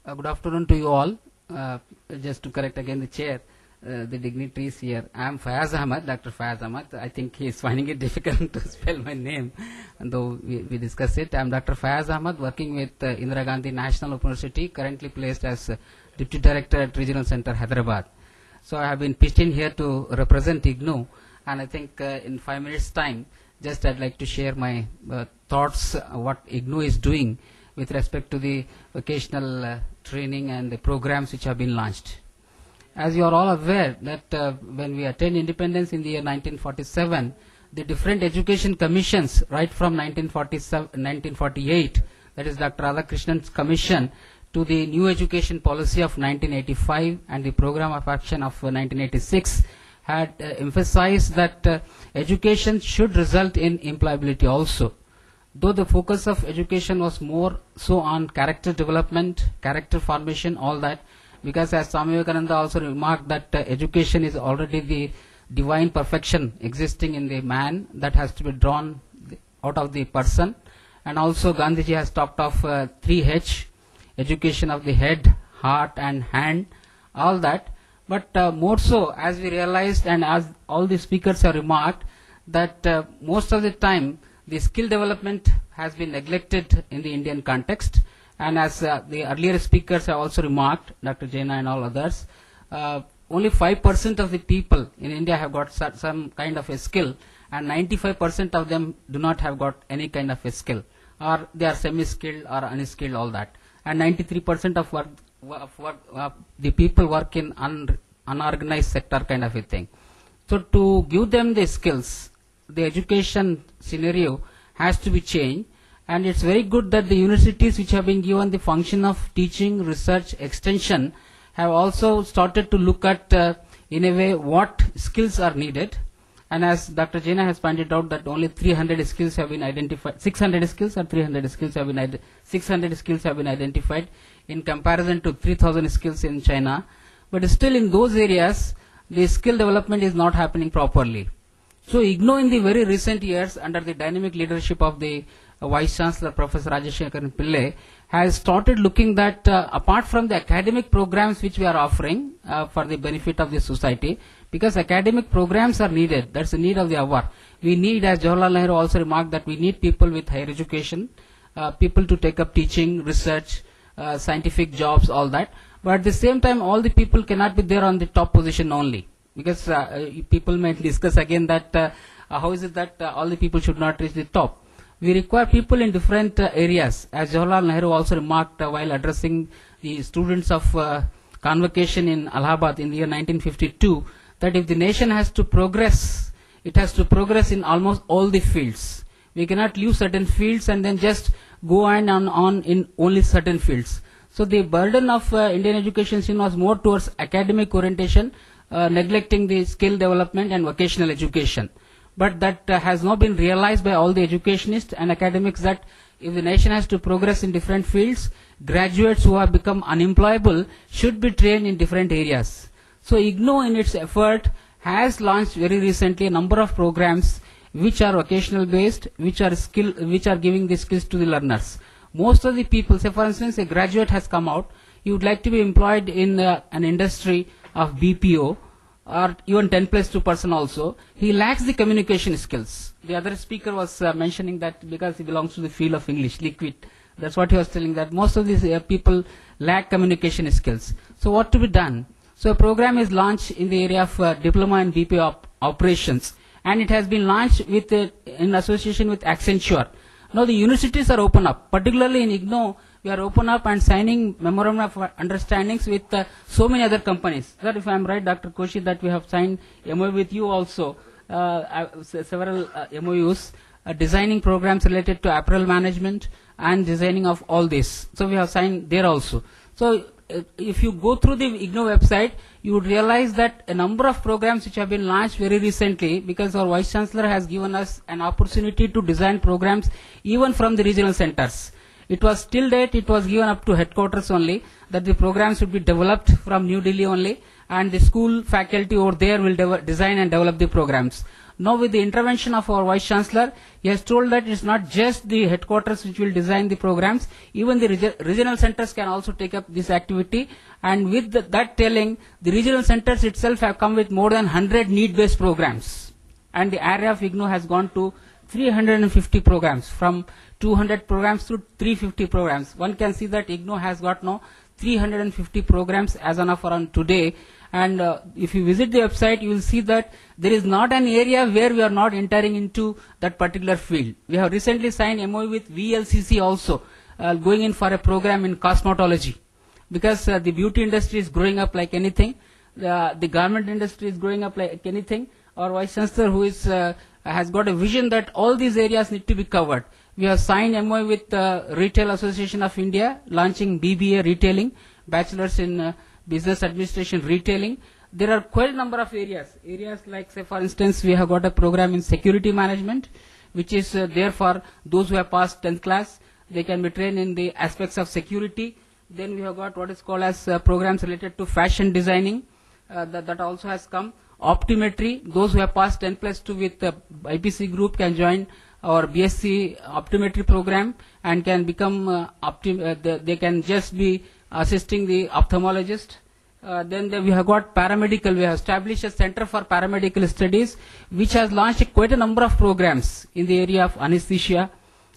Good afternoon to you all. Just to correct again the chair, the dignitaries here. I am Fayaz Ahmad, Dr. Fayaz Ahmad. I think he is finding it difficult to spell my name, though we discussed it. I am Dr. Fayaz Ahmad, working with Indira Gandhi National Open University, currently placed as Deputy Director at Regional Center, Hyderabad. So I have been pitched in here to represent IGNOU, and I think in 5 minutes' time, just I'd like to share my thoughts what IGNOU is doing with respect to the vocational training and the programs which have been launched. As you are all aware that when we attained independence in the year 1947, the different education commissions right from 1948, that is Dr. Radhakrishnan's commission, to the new education policy of 1985 and the program of action of 1986 had emphasized that education should result in employability also. Though the focus of education was more so on character development, character formation, all that, because as Swami Vivekananda also remarked that education is already the divine perfection existing in the man that has to be drawn out of the person. And also Gandhiji has talked of 3H, education of the head, heart and hand, all that. But more so, as we realized and as all the speakers have remarked, that most of the time the skill development has been neglected in the Indian context, and as the earlier speakers have also remarked, Dr. Jaina and all others, only 5% of the people in India have got some kind of a skill, and 95% of them do not have got any kind of a skill, or they are semi-skilled or unskilled, all that, and 93% of the people work in unorganized sector kind of a thing. So to give them the skills, the education scenario has to be changed, and it's very good that the universities which have been given the function of teaching, research, extension have also started to look at in a way what skills are needed. And as Dr. Jaina has pointed out that only 300 skills have been identified, 600 skills or 300 skills have been 600 skills have been identified in comparison to 3000 skills in China. But still in those areas the skill development is not happening properly. So IGNOU in the very recent years, under the dynamic leadership of the Vice Chancellor Professor Rajesh Shekaran Pillai, has started looking that apart from the academic programs which we are offering for the benefit of the society, because academic programs are needed, that's the need of the hour. We need, as Jawaharlal Nehru also remarked, that we need people with higher education, people to take up teaching, research, scientific jobs, all that. But at the same time, all the people cannot be there on the top position only. Because people may discuss again that how is it that all the people should not reach the top. We require people in different areas. As Jawaharlal Nehru also remarked while addressing the students of convocation in Allahabad in the year 1952, that if the nation has to progress, it has to progress in almost all the fields. We cannot leave certain fields and then just go on in only certain fields. So the burden of Indian education system was more towards academic orientation, neglecting the skill development and vocational education. But that has not been realized by all the educationists and academics, that if the nation has to progress in different fields, graduates who have become unemployable should be trained in different areas. So IGNOU in its effort has launched very recently a number of programs which are vocational based, which are giving the skills to the learners. Most of the people, say for instance a graduate has come out, he would like to be employed in an industry of BPO or even 10+2 person also, he lacks the communication skills. The other speaker was mentioning that because he belongs to the field of English, liquid, that's what he was telling, that most of these people lack communication skills. So what to be done? So a program is launched in the area of diploma in BPO operations, and it has been launched with in association with Accenture. Now the universities are open up, particularly in IGNOU, we are open up and signing memorandum of understandings with so many other companies. Sir, if I am right, Dr. Koshi, that we have signed MOU with you also, several MOUs, designing programs related to apparel management and designing of all this. So we have signed there also. So if you go through the IGNOU website, you would realize that a number of programs which have been launched very recently, because our Vice Chancellor has given us an opportunity to design programs even from the regional centers. It was till date, it was given up to headquarters only, that the programs should be developed from New Delhi only, and the school faculty over there will design and develop the programs. Now with the intervention of our Vice Chancellor, he has told that it's not just the headquarters which will design the programs, even the regional centers can also take up this activity. And with that telling, the regional centers itself have come with more than 100 need-based programs. And the area of IGNOU has gone to 350 programs, from 200 programs to 350 programs. One can see that IGNOU has got now 350 programs as of around today. And if you visit the website, you will see that there is not an area where we are not entering into that particular field. We have recently signed MOU with VLCC also, going in for a program in cosmetology. Because the beauty industry is growing up like anything, the garment industry is growing up like anything. Our Vice Chancellor, who is has got a vision that all these areas need to be covered. We have signed MOU with Retail Association of India, launching BBA Retailing, Bachelors in Business Administration Retailing. There are quite a number of areas. Areas like, say, for instance, we have got a program in security management, which is there for those who have passed 10th class. They can be trained in the aspects of security. Then we have got what is called as programs related to fashion designing. That also has come. Optometry, those who have passed 10 plus 2 with the IPC group can join our BSc optometry program and can become, they can just be assisting the ophthalmologist. Then we have got paramedical. We have established a Center for Paramedical Studies, which has launched quite a number of programs in the area of anesthesia,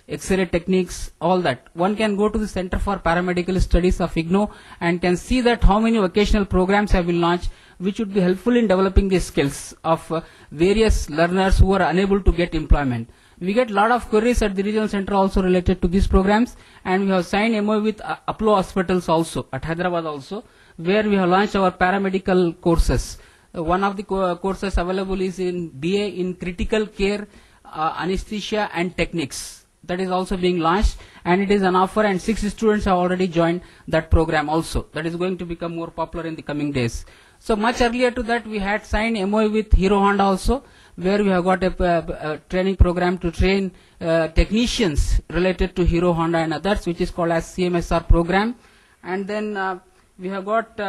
X-ray techniques, all that. One can go to the Center for Paramedical Studies of IGNOU and can see that how many vocational programs have been launched, which would be helpful in developing the skills of various learners who are unable to get employment. We get a lot of queries at the regional center also related to these programs, and we have signed MOU with Apollo Hospitals also, at Hyderabad also, where we have launched our paramedical courses. One of the courses available is in BA in Critical Care, Anesthesia and Techniques. That is also being launched, and it is an offer, and 6 students have already joined that program also. That is going to become more popular in the coming days. So much earlier to that, we had signed MOU with Hero Honda also, where we have got a training program to train technicians related to Hero Honda and others, which is called as CMSR program. And then we have got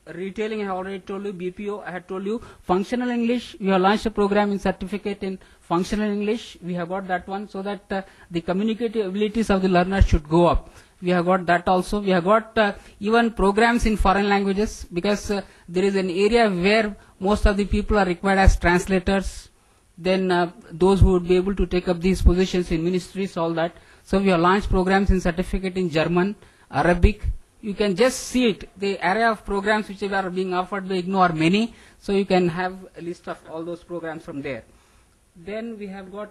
retailing, I have already told you, BPO, I had told you. Functional English, we have launched a program in certificate in functional English. We have got that one so that the communicative abilities of the learner should go up. We have got that also. We have got even programs in foreign languages, because there is an area where most of the people are required as translators. Then those who would be able to take up these positions in ministries, all that. So we have launched programs in certificate in German, Arabic. You can just see it. The area of programs which are being offered by IGNOU are many. So you can have a list of all those programs from there. Then we have got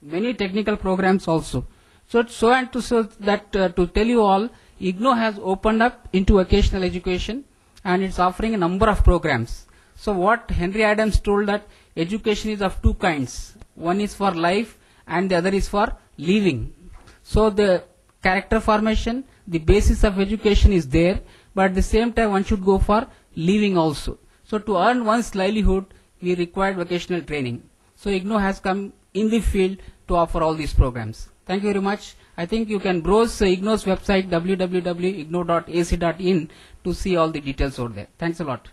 many technical programs also. So that to tell you all, IGNOU has opened up into vocational education, and it's offering a number of programs. So what Henry Adams told, that education is of two kinds. One is for life and the other is for living. So the character formation, the basis of education is there, but at the same time one should go for living also. So to earn one's livelihood, we require vocational training. So IGNOU has come in the field to offer all these programs. Thank you very much. I think you can browse IGNOU's website www.ignou.ac.in to see all the details over there. Thanks a lot.